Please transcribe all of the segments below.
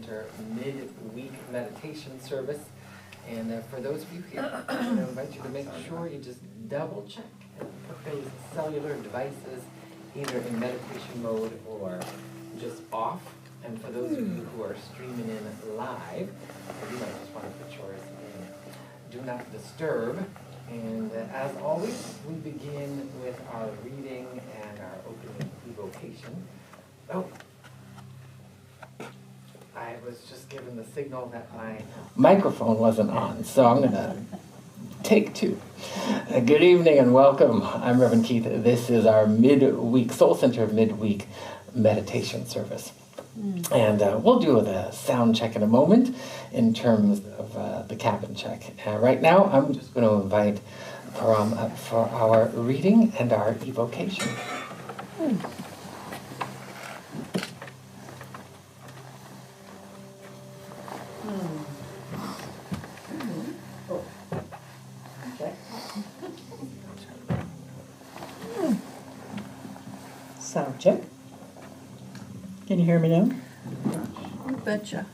Center midweek meditation service. And for those of you here, I invite you to make sure you just double check and put those cellular devices either in meditation mode or just off. And for those of you who are streaming in live, you might just want to put yours in Do Not Disturb. And as always, we begin with our reading and our opening evocation. Oh, I was just given the signal that my microphone wasn't on, so I'm going to take two. Good evening and welcome. I'm Reverend Keith. This is our midweek, Soul Center midweek meditation service. And we'll do a sound check in a moment in terms of the cabin check. Right now, I'm just going to invite Param up for our reading and our evocation. Sound check. Can you hear me now? You betcha.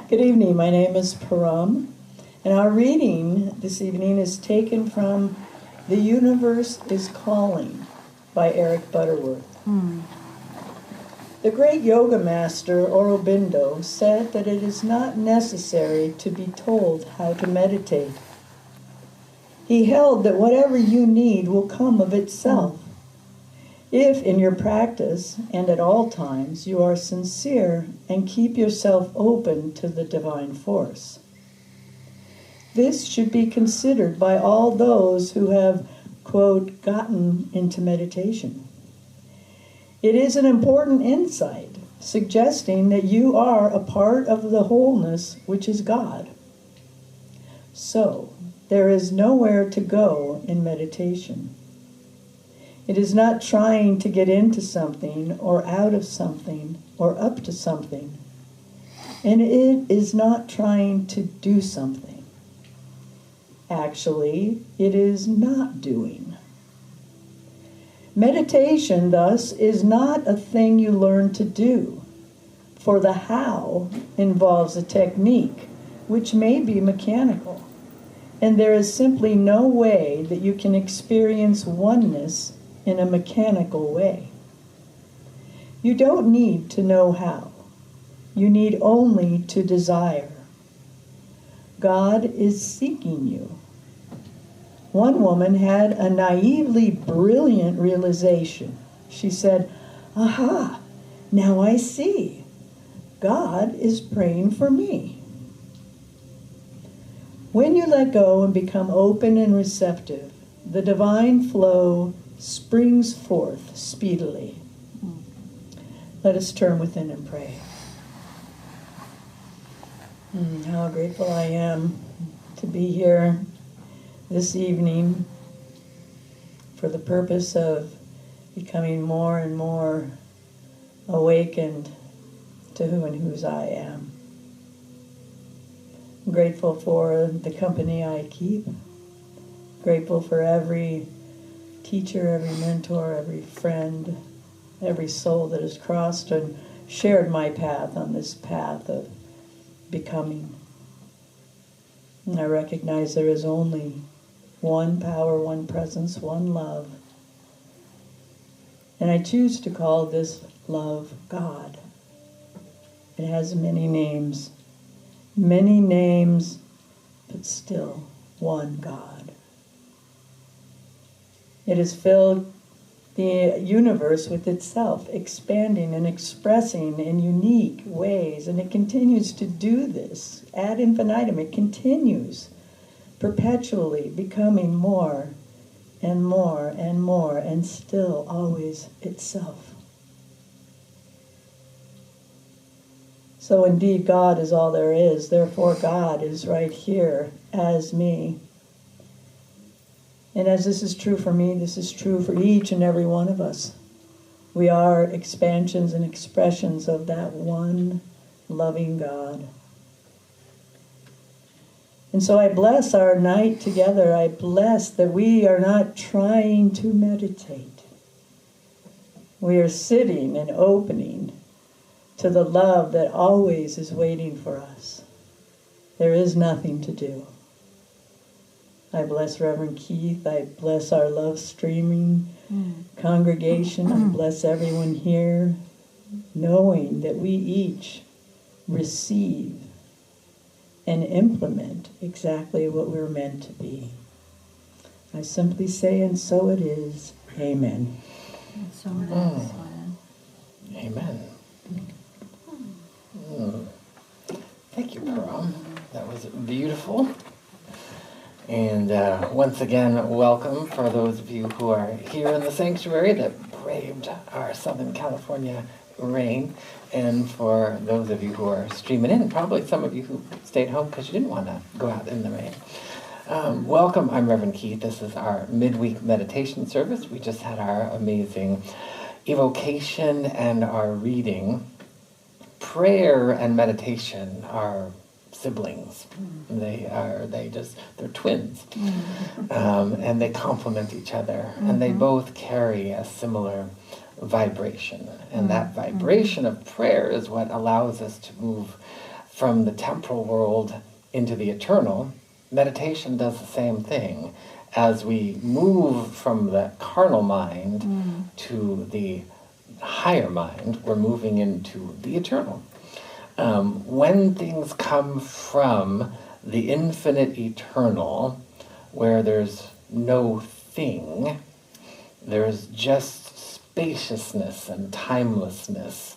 Good evening. My name is Param, and our reading this evening is taken from The Universe is Calling by Eric Butterworth. The great yoga master Aurobindo said that it is not necessary to be told how to meditate. He held that whatever you need will come of itself. If in your practice and at all times you are sincere and keep yourself open to the divine force. This should be considered by all those who have, quote, gotten into meditation. It is an important insight, suggesting that you are a part of the wholeness which is God. So, there is nowhere to go in meditation. It is not trying to get into something or out of something or up to something. And it is not trying to do something. Actually, it is not doing. Meditation, thus, is not a thing you learn to do, for the how involves a technique which may be mechanical, and there is simply no way that you can experience oneness in a mechanical way. You don't need to know how. You need only to desire. God is seeking you. One woman had a naively brilliant realization. She said, "Aha, now I see. God is praying for me." When you let go and become open and receptive, the divine flow springs forth speedily. Let us turn within and pray. How grateful I am to be here this evening for the purpose of becoming more and more awakened to who and whose I am. I'm grateful for the company I keep. Grateful for every teacher, every mentor, every friend, every soul that has crossed and shared my path on this path of becoming. And I recognize there is only one power, one presence, one love. And I choose to call this love God. It has many names, but still one God. It has filled the universe with itself, expanding and expressing in unique ways, and it continues to do this ad infinitum. It continues perpetually becoming more and more and more, and still always itself. So indeed, God is all there is. Therefore, God is right here as me. And as this is true for me, this is true for each and every one of us. We are expansions and expressions of that one loving God. And so I bless our night together. I bless that we are not trying to meditate. We are sitting and opening to the love that always is waiting for us. There is nothing to do. I bless Reverend Keith. I bless our love streaming congregation. I bless everyone here, knowing that we each receive and implement exactly what we're meant to be. I simply say, and so it is. Amen. And so it is. Amen. Thank you, Pearl. That was beautiful. And once again, welcome for those of you who are here in the sanctuary that braved our Southern California rain, and for those of you who are streaming in, probably some of you who stayed home because you didn't want to go out in the rain. Welcome, I'm Reverend Keith. This is our midweek meditation service. We just had our amazing evocation and our reading. Prayer and meditation are siblings. They're twins. And they complement each other. And they both carry a similar vibration. And that vibration of prayer is what allows us to move from the temporal world into the eternal. Meditation does the same thing. As we move from the carnal mind to the higher mind, we're moving into the eternal. When things come from the infinite eternal, where there's no thing, there's just spaciousness and timelessness.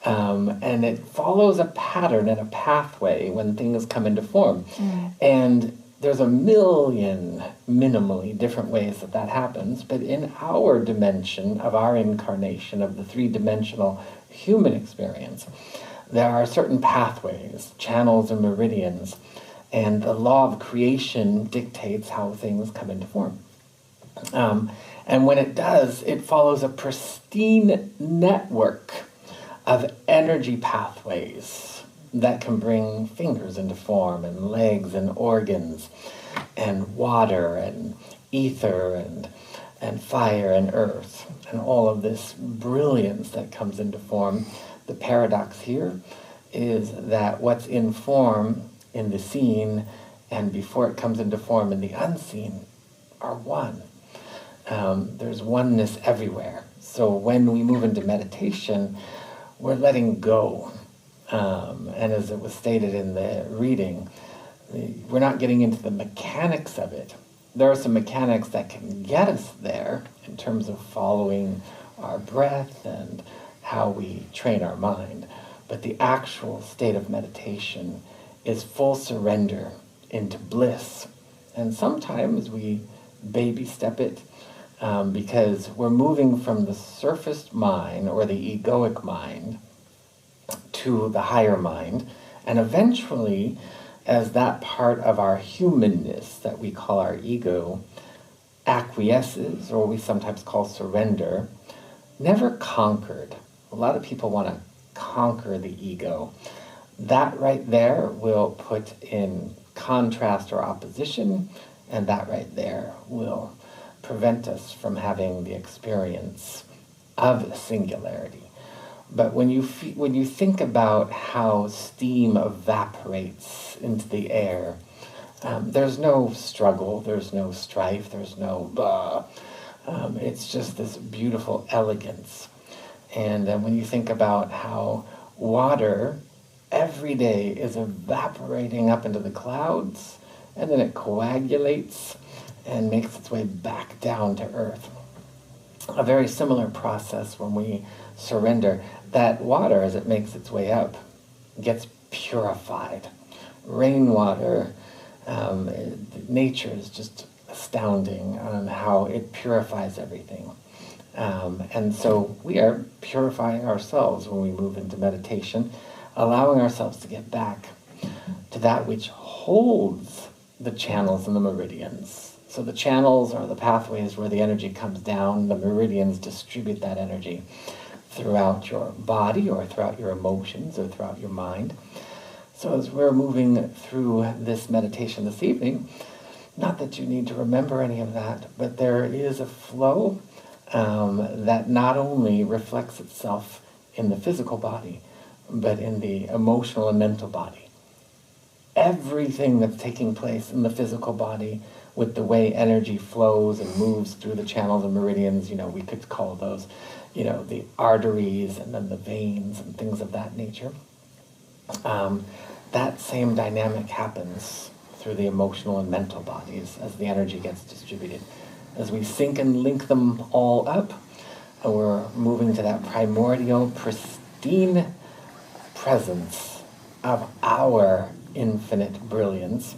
And it follows a pattern and a pathway when things come into form. And there's a million, minimally, different ways that happens, but in our dimension of our incarnation of the three-dimensional human experience, there are certain pathways, channels and meridians, and the law of creation dictates how things come into form. And when it does, it follows a pristine network of energy pathways that can bring fingers into form, and legs and organs, and water and ether and fire and earth, and all of this brilliance that comes into form. The paradox here is that what's in form in the seen and before it comes into form in the unseen are one. There's oneness everywhere. So when we move into meditation, we're letting go. And as it was stated in the reading, we're not getting into the mechanics of it. There are some mechanics that can get us there in terms of following our breath and how we train our mind. But the actual state of meditation is full surrender into bliss. And sometimes we baby step it because we're moving from the surface mind or the egoic mind to the higher mind. And eventually, as that part of our humanness that we call our ego acquiesces, or we sometimes call surrender, never conquered. A lot of people want to conquer the ego. That right there will put in contrast or opposition, and that right there will prevent us from having the experience of singularity. But when you think about how steam evaporates into the air, there's no struggle, there's no strife, there's no blah. It's just this beautiful elegance. And when you think about how water every day is evaporating up into the clouds, and then it coagulates and makes its way back down to earth. A very similar process when we surrender. That water, as it makes its way up, gets purified. Rainwater, nature is just astounding on how it purifies everything. And so we are purifying ourselves when we move into meditation, allowing ourselves to get back to that which holds the channels and the meridians. So the channels are the pathways where the energy comes down, the meridians distribute that energy throughout your body or throughout your emotions or throughout your mind. So as we're moving through this meditation this evening, not that you need to remember any of that, but there is a flow that not only reflects itself in the physical body, but in the emotional and mental body. Everything that's taking place in the physical body with the way energy flows and moves through the channels and meridians, we could call those, the arteries and then the veins and things of that nature. That same dynamic happens through the emotional and mental bodies as the energy gets distributed. As we sync and link them all up, and we're moving to that primordial, pristine presence of our infinite brilliance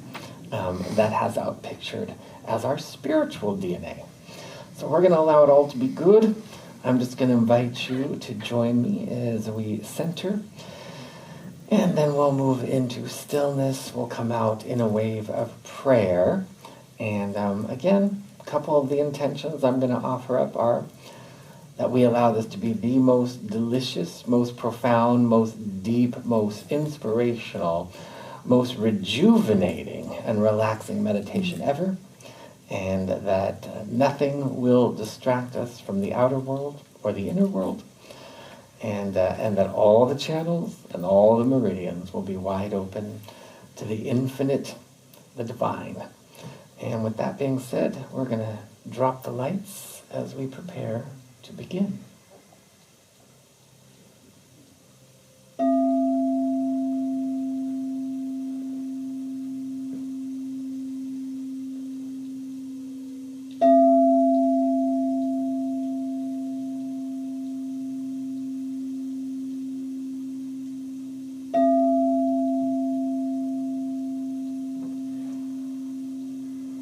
that has outpictured as our spiritual DNA. So we're going to allow it all to be good. I'm just going to invite you to join me as we center, and then we'll move into stillness. We'll come out in a wave of prayer. And again, a couple of the intentions I'm going to offer up are that we allow this to be the most delicious, most profound, most deep, most inspirational, most rejuvenating and relaxing meditation ever, and that nothing will distract us from the outer world or the inner world, and that all the channels and all the meridians will be wide open to the infinite, the divine. And with that being said, we're going to drop the lights as we prepare to begin.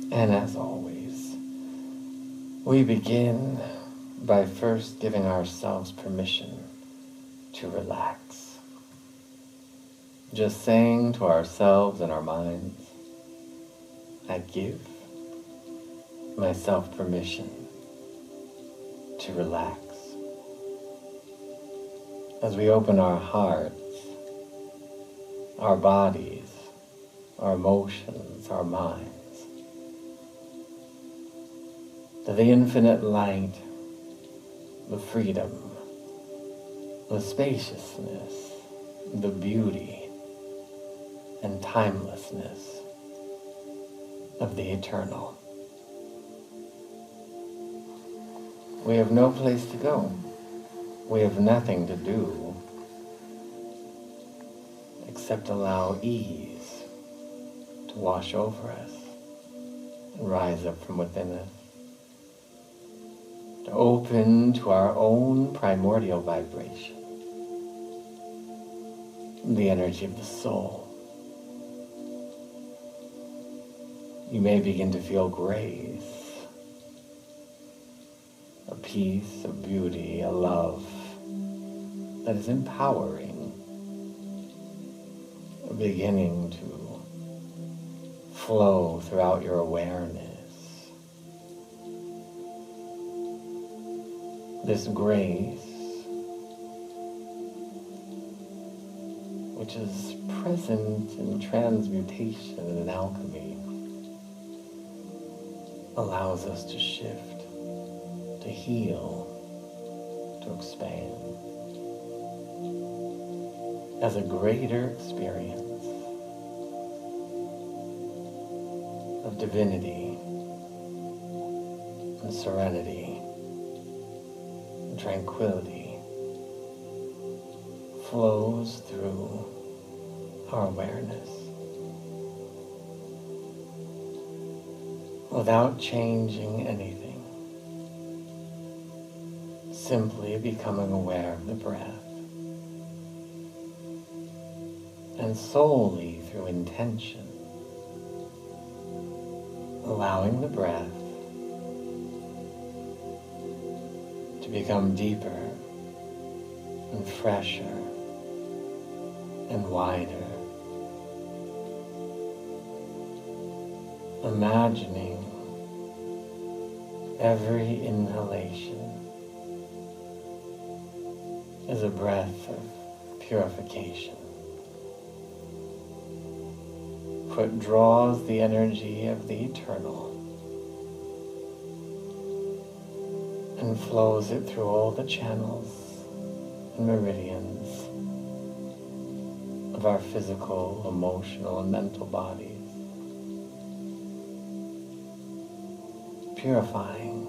And as always, we begin by first giving ourselves permission to relax. Just saying to ourselves and our minds, I give myself permission to relax. As we open our hearts, our bodies, our emotions, our minds, to the infinite light, the freedom, the spaciousness, the beauty, and timelessness of the eternal. We have no place to go. We have nothing to do except allow ease to wash over us and rise up from within us. To open to our own primordial vibration, the energy of the soul. You may begin to feel grace, a peace, a beauty, a love that is empowering, beginning to flow throughout your awareness. This grace, which is present in transmutation and in alchemy, allows us to shift, to heal, to expand as a greater experience of divinity and serenity. Tranquility flows through our awareness without changing anything, simply becoming aware of the breath, and solely through intention, allowing the breath to become deeper and fresher and wider. Imagining every inhalation is a breath of purification, for it draws the energy of the eternal and flows it through all the channels and meridians of our physical, emotional, and mental bodies. Purifying,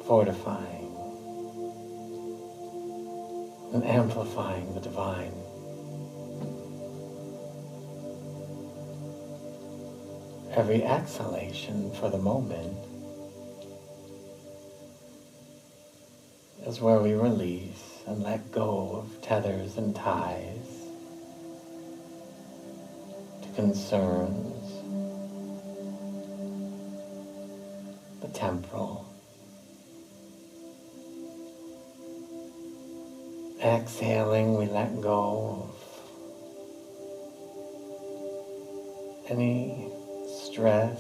fortifying, and amplifying the divine. Every exhalation for the moment is where we release and let go of tethers and ties to concerns, the temporal. Exhaling, we let go of any stress,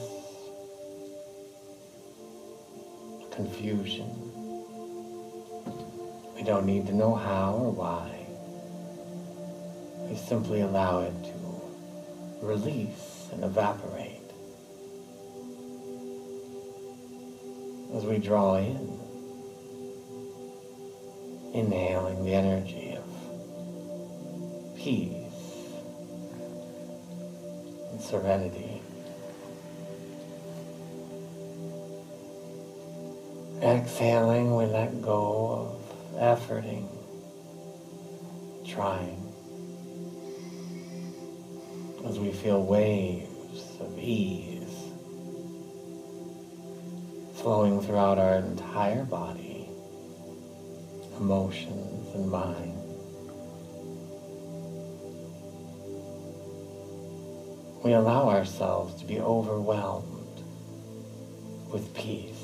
confusion. We don't need to know how or why. We simply allow it to release and evaporate. As we draw in, inhaling the energy of peace and serenity. Exhaling, we let go of efforting, trying, as we feel waves of ease flowing throughout our entire body, emotions and mind. We allow ourselves to be overwhelmed with peace.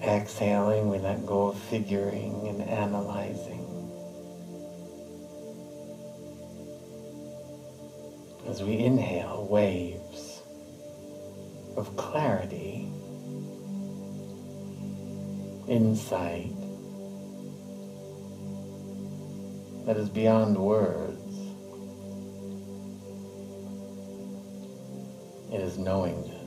Exhaling, we let go of figuring and analyzing. As we inhale waves of clarity, insight that is beyond words. It is knowingness.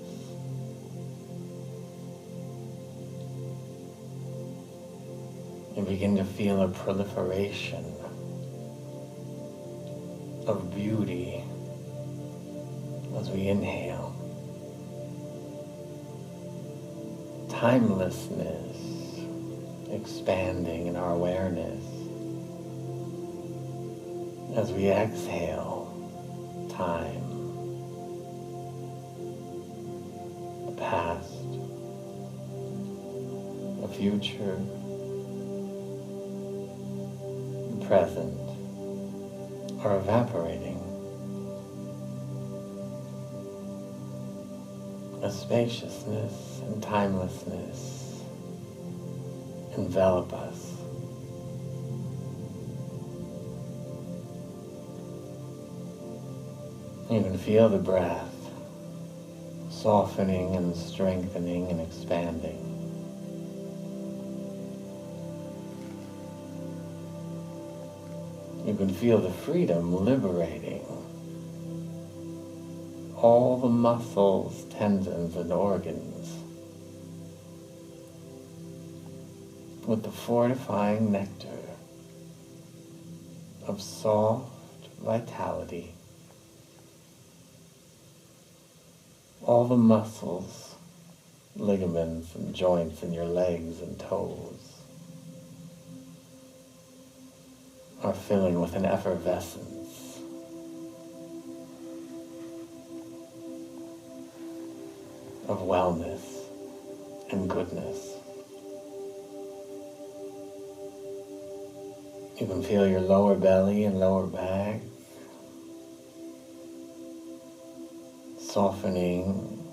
You begin to feel a proliferation of beauty as we inhale. Timelessness expanding in our awareness. As we exhale, time, the past, the future, the present are evaporating. A spaciousness and timelessness envelop us. You can feel the breath softening and strengthening and expanding. You can feel the freedom liberating all the muscles, tendons, and organs with the fortifying nectar of soft vitality. All the muscles, ligaments, and joints in your legs and toes are filling with an effervescence of wellness and goodness. You can feel your lower belly and lower back softening,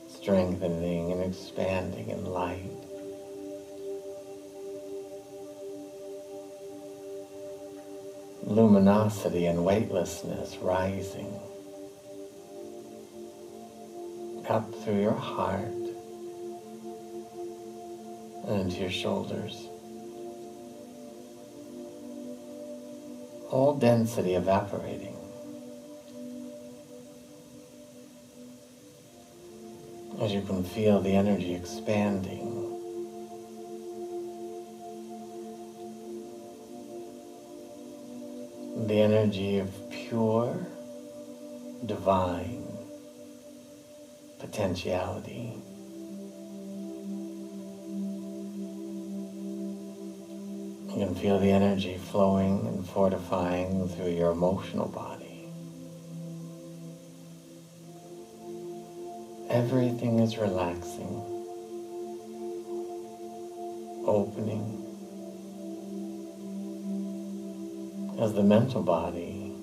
strengthening, and expanding in light. Luminosity and weightlessness rising up through your heart and into your shoulders. All density evaporating. As you can feel the energy expanding the energy of pure, divine potentiality. You can feel the energy flowing and fortifying through your emotional body. Everything is relaxing, opening, as the mental body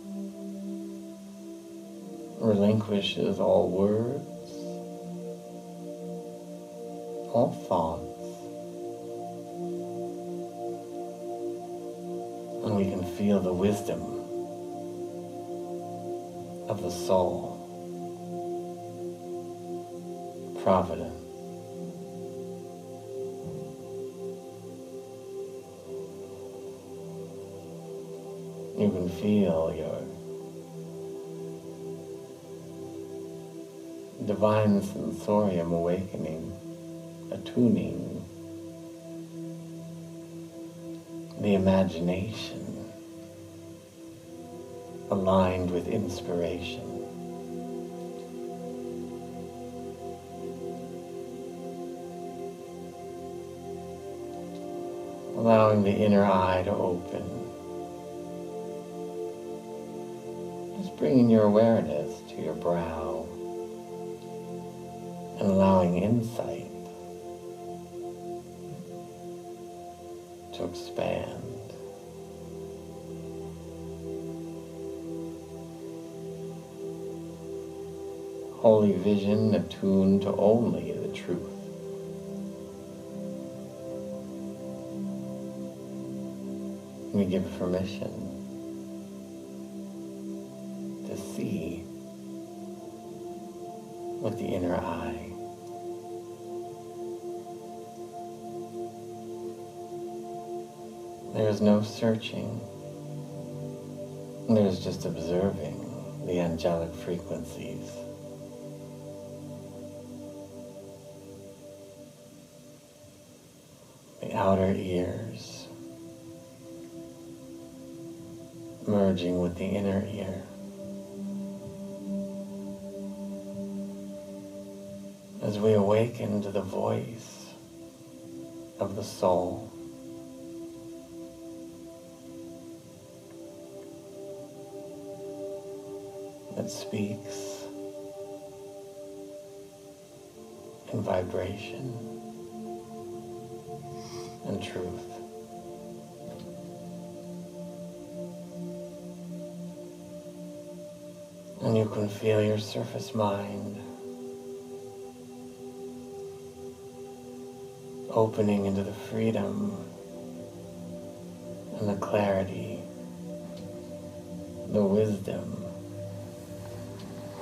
relinquishes all words, all thoughts, and we can feel the wisdom of the soul, providence. You can feel your divine sensorium awakening, attuning, the imagination aligned with inspiration. Allowing the inner eye to open. Just bringing your awareness to your brow and allowing insight to expand. Holy vision attuned to only the truth. We give permission to see with the inner eye. There's no searching. There's just observing the angelic frequencies. The outer ears merging with the inner ear. As we awaken to the voice of the soul, that speaks in vibration and truth. And you can feel your surface mind opening into the freedom and the clarity, the wisdom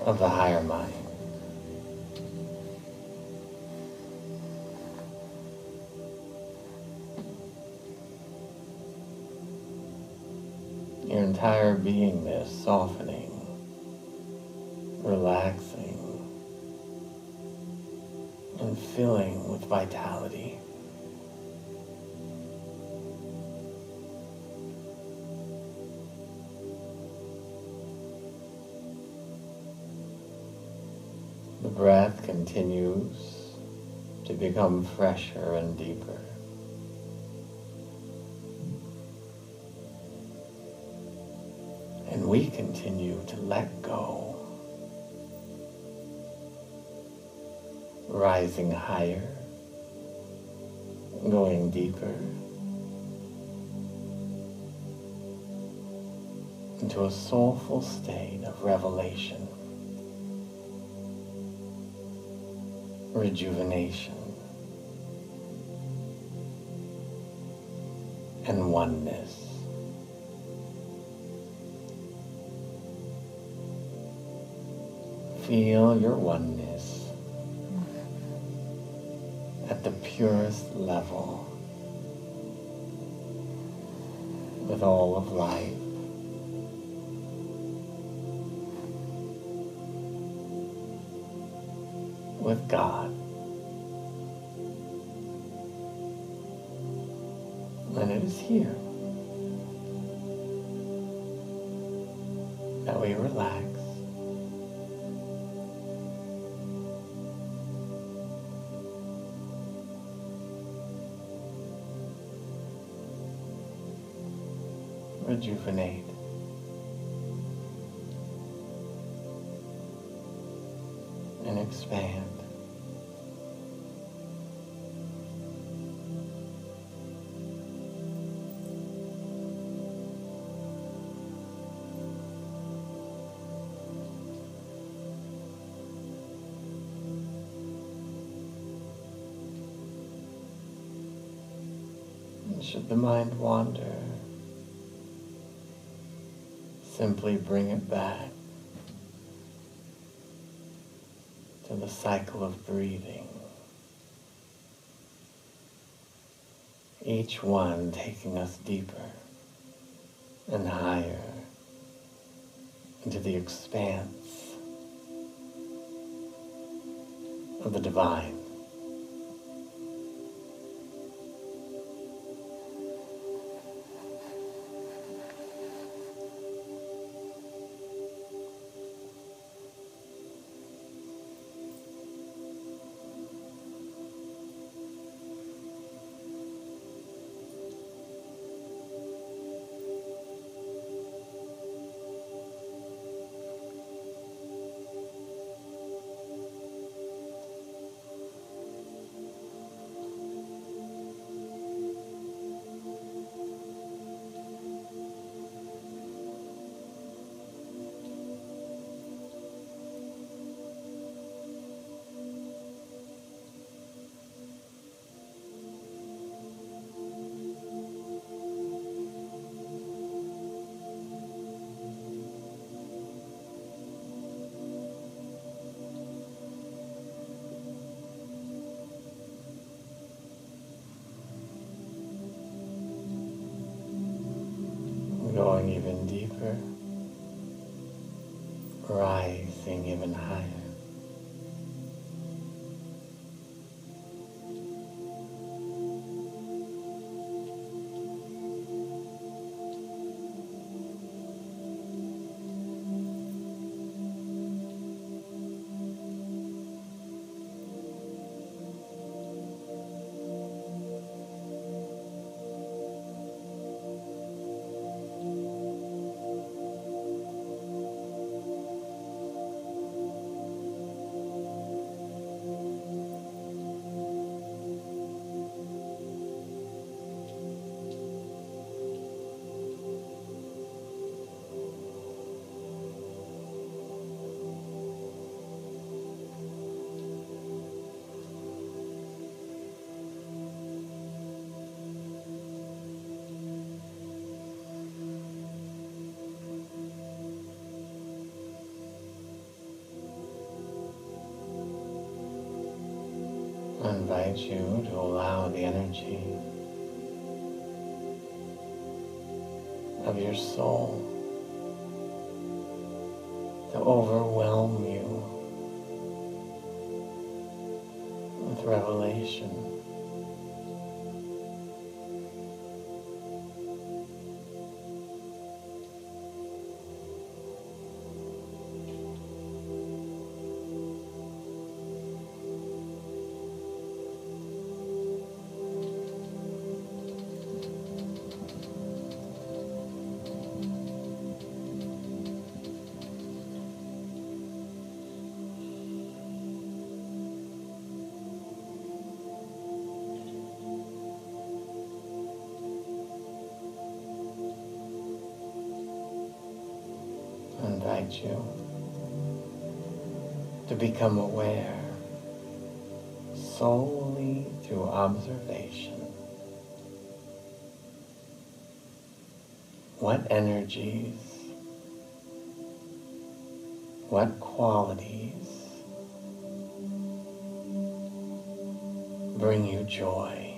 of the higher mind. Your entire beingness softening, relaxing, and filling with vitality. The breath continues to become fresher and deeper. And we continue to let go, rising higher, going deeper, into a soulful state of revelation, rejuvenation, and oneness. Feel your oneness at the purest level with all of life. With God. And it is here. fully relax. Rejuvenate. And expand. And should the mind wander, simply bring it back to the cycle of breathing, each one taking us deeper and higher into the expanse of the divine. Going even deeper, rising even higher. I invite you to allow the energy of your soul to overwhelm you with revelation. I invite you to become aware solely through observation. What energies, what qualities bring you joy?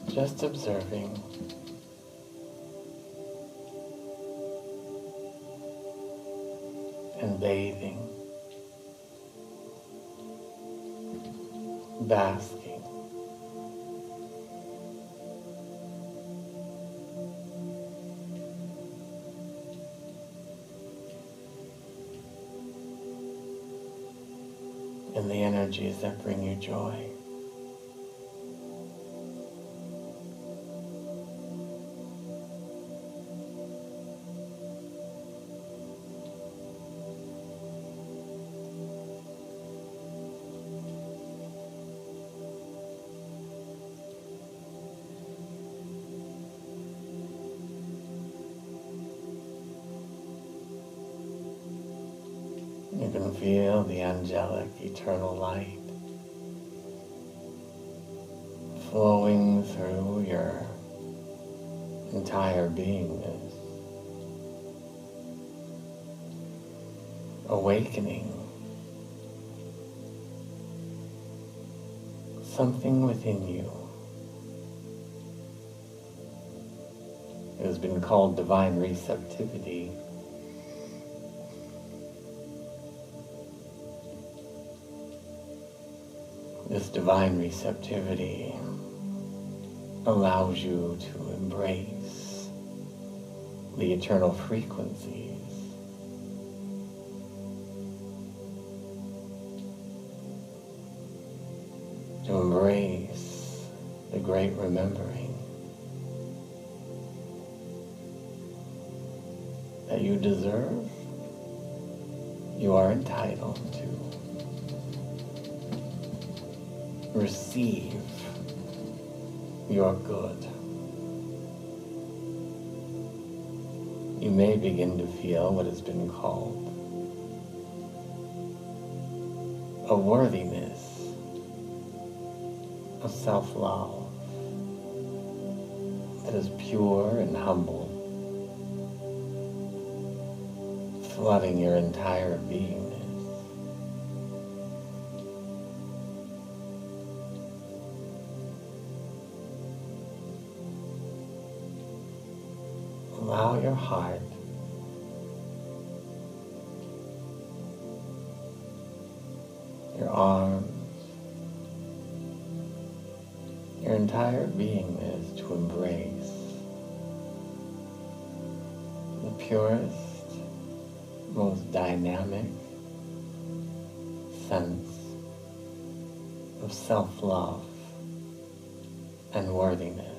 Just observing. And bathing, basking in the energies that bring you joy. You can feel the angelic eternal light flowing through your entire beingness, awakening something within you. It has been called divine receptivity. This divine receptivity allows you to embrace the eternal frequencies, to embrace the great remembering that you deserve, you are entitled to receive your good. You may begin to feel what has been called a worthiness of self-love that is pure and humble, flooding your entire beingness. Allow your heart your arms, your entire beingness to embrace the purest, most dynamic sense of self-love and worthiness.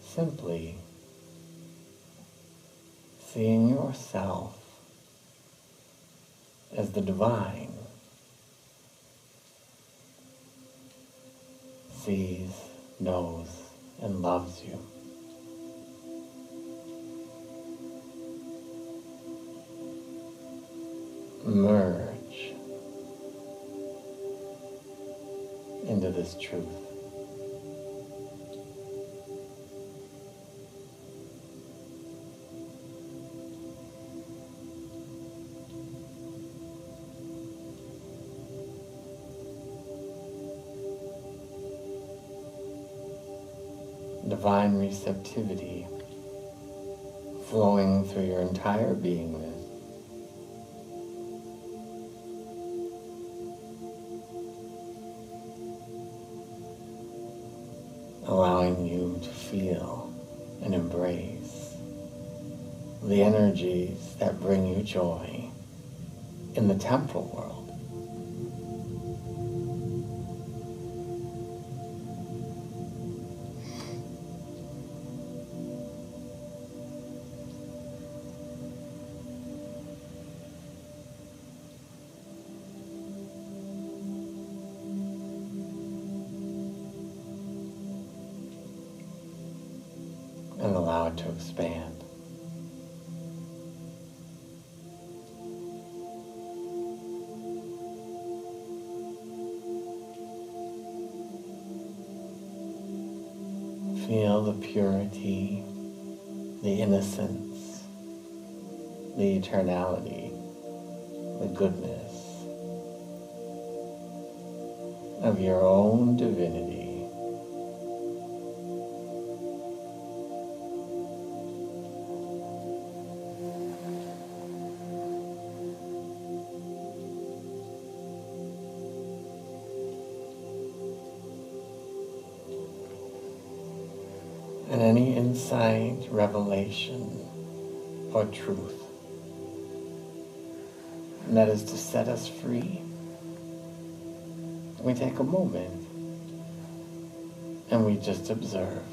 Simply seeing yourself as the divine sees, knows, and loves you. Merge into this truth. Divine receptivity flowing through your entire beingness. Allowing you to feel and embrace the energies that bring you joy in the temporal world. And allow it to expand. Feel the purity, the innocence, the eternality, the goodness of your own divinity. And any insight, revelation, or truth and that is to set us free. We take a moment and we just observe.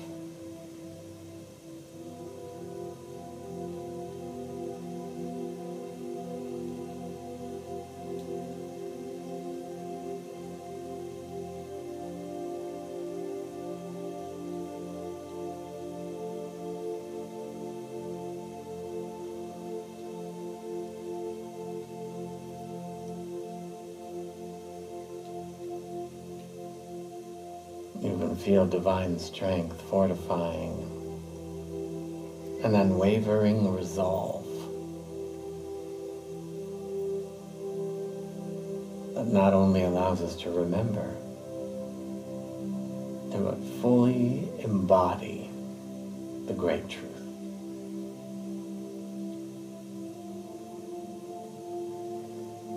You can feel divine strength fortifying an unwavering resolve that not only allows us to remember, but fully embody the great truth.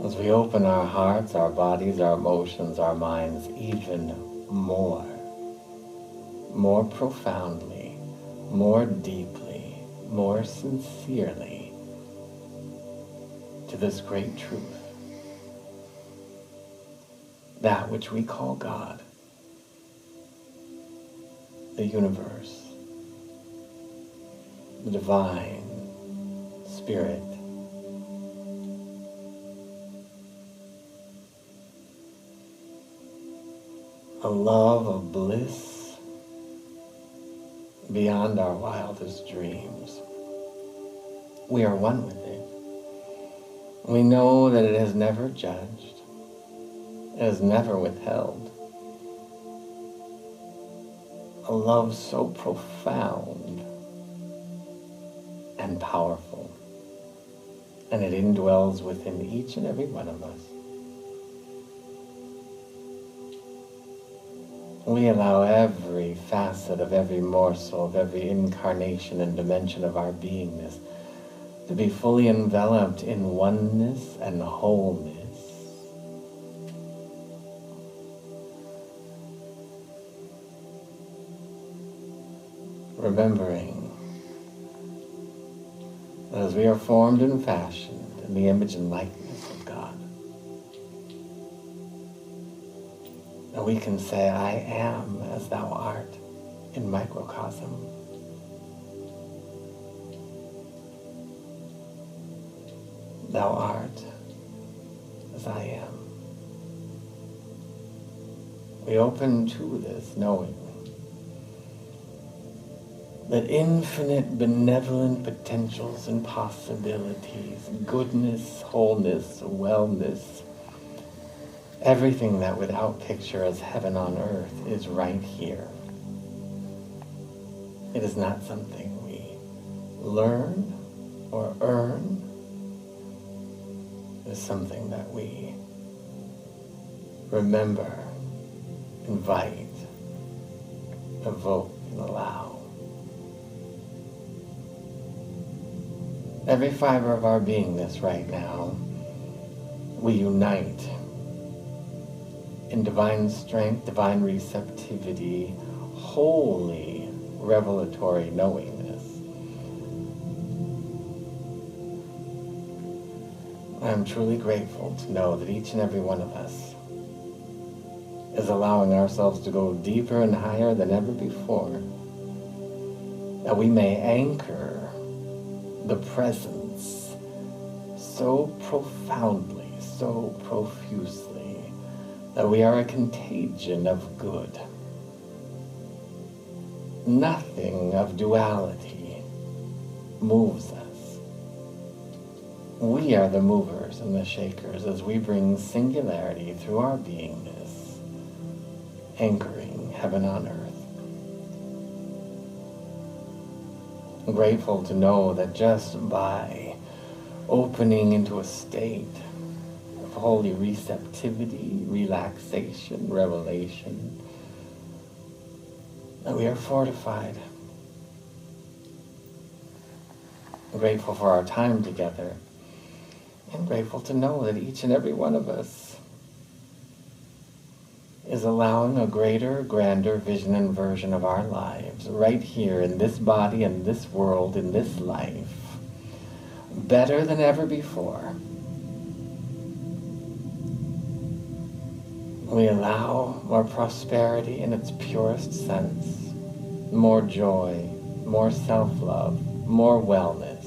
As we open our hearts, our bodies, our emotions, our minds even more profoundly, more deeply, more sincerely to this great truth, that which we call God, the universe, the divine spirit, a love of bliss beyond our wildest dreams. We are one with it. We know that it has never judged. It has never withheld. A love so profound and powerful. And it indwells within each and every one of us. We allow every facet of every morsel of every incarnation and dimension of our beingness to be fully enveloped in oneness and wholeness. Remembering that as we are formed and fashioned in the image and likeness of God, and we can say, I am as thou art in microcosm. Thou art as I am. We open to this knowing that infinite benevolent potentials and possibilities, goodness, wholeness, wellness, everything that without picture as heaven on earth is right here. It is not something we learn or earn. It is something that we remember, invite, evoke, and allow. Every fiber of our beingness right now, we unite in divine strength, divine receptivity, holy revelatory knowingness. I'm truly grateful to know that each and every one of us is allowing ourselves to go deeper and higher than ever before, that we may anchor the presence so profoundly, so profusely, that we are a contagion of good. Nothing of duality moves us. We are the movers and the shakers as we bring singularity through our beingness, anchoring heaven on earth. I'm grateful to know that just by opening into a state of holy receptivity, relaxation, revelation, that we are fortified. I'm grateful for our time together. I'm grateful to know that each and every one of us is allowing a greater, grander vision and version of our lives right here in this body, in this world, in this life, better than ever before. We allow more prosperity in its purest sense, more joy, more self-love, more wellness.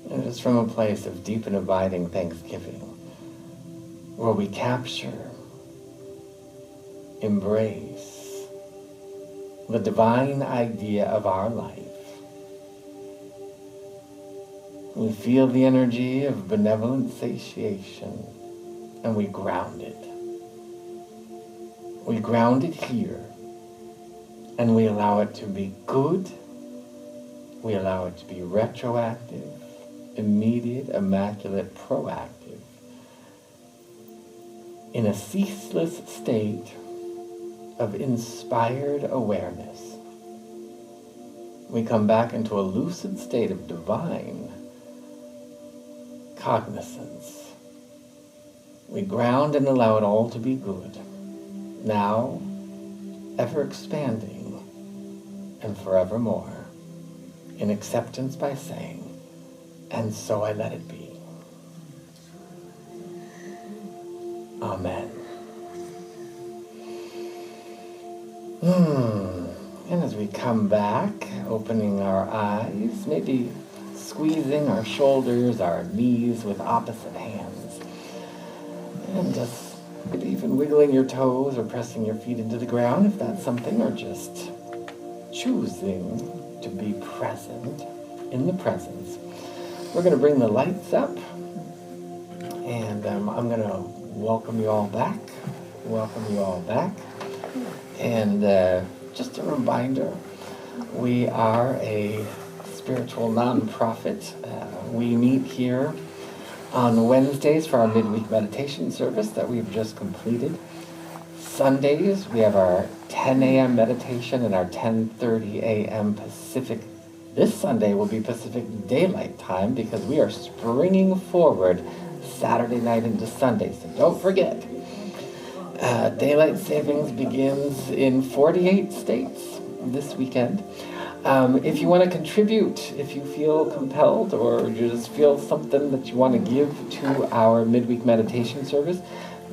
And it is from a place of deep and abiding thanksgiving, where we capture, embrace the divine idea of our life. We feel the energy of benevolent satiation, and we ground it. We ground it here, and we allow it to be good. We allow it to be retroactive, immediate, immaculate, proactive, in a ceaseless state of inspired awareness. We come back into a lucid state of divine cognizance. We ground and allow it all to be good, now, ever expanding, and forevermore, in acceptance by saying, "And so I let it be." Amen. And as we come back, opening our eyes, maybe squeezing our shoulders, our knees with opposite hands, and just maybe even wiggling your toes or pressing your feet into the ground if that's something, or just choosing to be present in the presence. We're going to bring the lights up, and I'm going to welcome you all back. And just a reminder, we are a spiritual nonprofit. We meet here on Wednesdays for our midweek meditation service that we've just completed. Sundays, we have our 10 a.m. meditation and our 10:30 a.m. Pacific. This Sunday will be Pacific Daylight Time because we are springing forward Saturday night into Sunday. So don't forget, daylight savings begins in 48 states this weekend. If you want to contribute, if you feel compelled or you just feel something that you want to give to our midweek meditation service,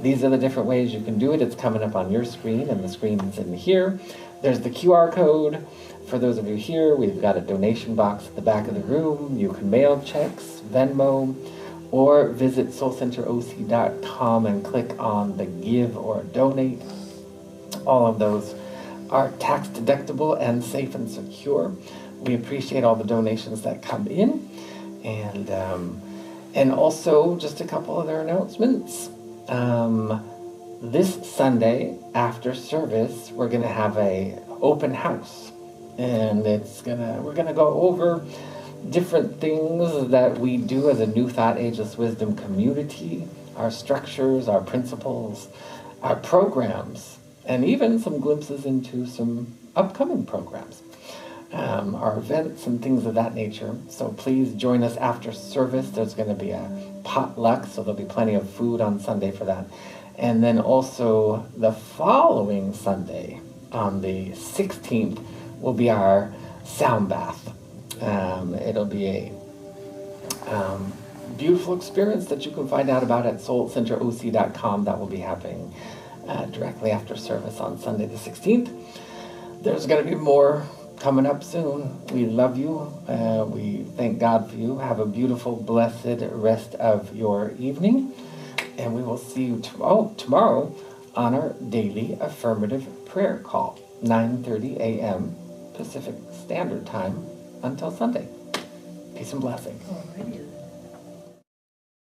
these are the different ways you can do it. It's coming up on your screen, and the screen is in here. There's the QR code. For those of you here, we've got a donation box at the back of the room. You can mail checks, Venmo, or visit soulcenteroc.com and click on the Give or Donate. All of those are tax deductible and safe and secure. We appreciate all the donations that come in. And also, just a couple other announcements. This Sunday after service, we're going to have a open house, and we're gonna go over different things that we do as a New Thought Ageless Wisdom community, our structures, our principles, our programs, and even some glimpses into some upcoming programs, our events and things of that nature. So please join us after service. There's going to be a potluck, so there'll be plenty of food on Sunday for that. And then also the following Sunday, on the 16th, will be our sound bath. It'll be a beautiful experience that you can find out about at soulcenteroc.com. That will be happening directly after service on Sunday the 16th. There's going to be more coming up soon. We love you. We thank God for you. Have a beautiful, blessed rest of your evening. And we will see you tomorrow on our daily affirmative prayer call, 9:30 a.m. Pacific Standard Time until Sunday. Peace and blessings.